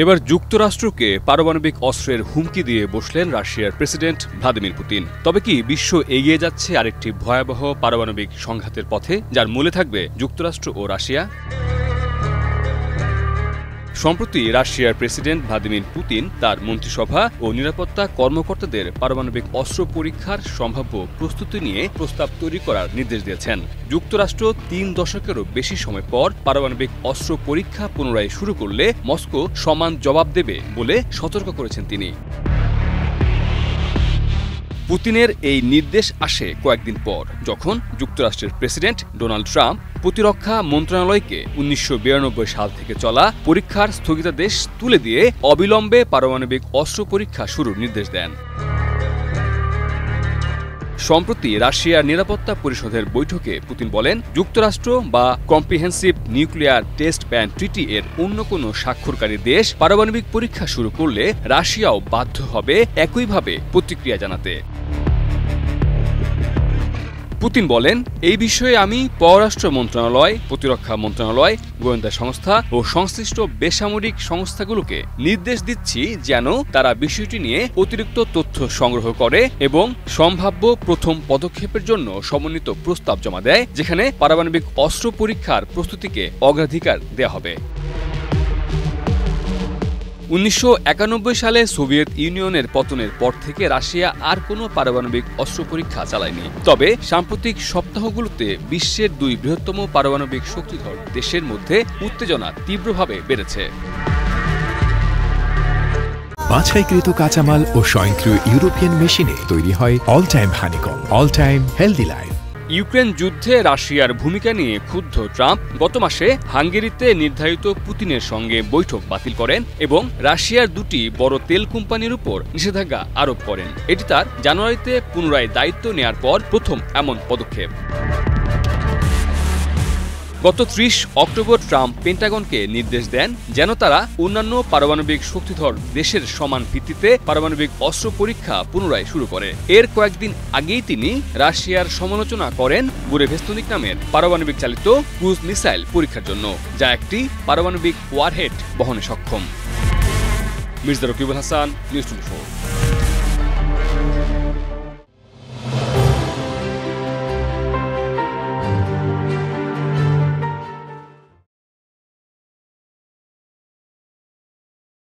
এবার যুক্তরাষ্ট্রকে পারমাণবিক অস্ত্রের হুমকি দিয়ে বসলেন রাশিয়ার প্রেসিডেন্ট ভ্লাদিমির পুতিন। তবে কি বিশ্ব এগিয়ে যাচ্ছে আরেকটি ভয়াবহ পারমাণবিক সংঘাতের পথে, যার মূলে থাকবে যুক্তরাষ্ট্র ও রাশিয়া? সম্প্রতি রাশিয়ার প্রেসিডেন্ট ভ্লাদিমির পুতিন তার মন্ত্রিসভা ও নিরাপত্তা কর্মকর্তাদের পারমাণবিক অস্ত্র পরীক্ষার সম্ভাব্য প্রস্তুতি নিয়ে প্রস্তাব তৈরি করার নির্দেশ দিয়েছেন। যুক্তরাষ্ট্র ৩ দশকেরও বেশি সময় পর পারমাণবিক অস্ত্র পরীক্ষা পুনরায় শুরু করলে মস্কো সমান জবাব দেবে বলে সতর্ক করেছেন তিনি। পুতিনের এই নির্দেশ আসে কয়েকদিন পর, যখন যুক্তরাষ্ট্রের প্রেসিডেন্ট ডোনাল্ড ট্রাম্প প্রতিরক্ষা মন্ত্রণালয়কে ১৯৯২ সাল থেকে চলা পরীক্ষার স্থগিতাদেশ তুলে দিয়ে অবিলম্বে পারমাণবিক অস্ত্র পরীক্ষা শুরুর নির্দেশ দেন। সম্প্রতি রাশিয়ার নিরাপত্তা পরিষদের বৈঠকে পুতিন বলেন, যুক্তরাষ্ট্র বা comprehensive nuclear test ban treaty এর অন্য কোনো স্বাক্ষরকারী দেশ পারমাণবিক পরীক্ষা শুরু করলে রাশিয়াও বাধ্য হবে একইভাবে প্রতিক্রিয়া জানাতে। পুতিন বলেন, এই বিষয়ে আমি পররাষ্ট্র মন্ত্রণালয়, প্রতিরক্ষা মন্ত্রণালয়, গোয়েন্দা সংস্থা ও সংশ্লিষ্ট বেসামরিক সংস্থাগুলোকে নির্দেশ দিচ্ছি যেন তারা বিষয়টি নিয়ে অতিরিক্ত তথ্য সংগ্রহ করে এবং সম্ভাব্য প্রথম পদক্ষেপের জন্য সমন্বিত প্রস্তাব জমা দেয়, যেখানে পারমাণবিক অস্ত্র পরীক্ষার প্রস্তুতিকে অগ্রাধিকার দেওয়া হবে। ১৯৯১ সালে সোভিয়েত ইউনিয়নের পতনের পর থেকে রাশিয়া আর কোনো পারমাণবিক অস্ত্র পরীক্ষা চালায়নি। তবে সাম্প্রতিক সপ্তাহগুলোতে বিশ্বের ২ বৃহত্তম পারমাণবিক শক্তিধর দেশের মধ্যে উত্তেজনা তীব্রভাবে বেড়েছে। বাছাইকৃত কাঁচামাল ও স্বয়ংক্রিয় ইউরোপিয়ান মেশিনে তৈরি হয় all time honeycomb, all time healthy life. Ukraine যুদ্ধে রাশিয়ার ভূমিকা নিয়ে ক্ষুব্ধ ট্রাম্প গত মাসে হাঙ্গেরিতে নির্ধারিত পুতিনের সঙ্গে বৈঠক বাতিল করেন এবং রাশিয়ার ২টি বড় তেল কোম্পানির উপর নিষেধাজ্ঞা আরোপ করেন। এটি তার জানুয়ারিতে পুনরায় দায়িত্ব নেয়ার পর প্রথম এমন পদক্ষেপ। গত ৩০ অক্টোবর ট্রাম্প পেন্টাগনকে নির্দেশ দেন যেন তারা অন্যান্য পারমাণবিক শক্তিধর দেশের সমান ভিত্তিতে পারমাণবিক অস্ত্র পরীক্ষা পুনরায় শুরু করে। এর কয়েকদিন আগেই তিনি রাশিয়ার সমালোচনা করেন বুরেভেস্তনিক নামের পারমাণবিক চালিত ক্রুজ মিসাইল পরীক্ষার জন্য, যা একটি পারমাণবিক ওয়ারহেড বহনে সক্ষম। মির্জা রকিবুল হাসান, নিউজ 24।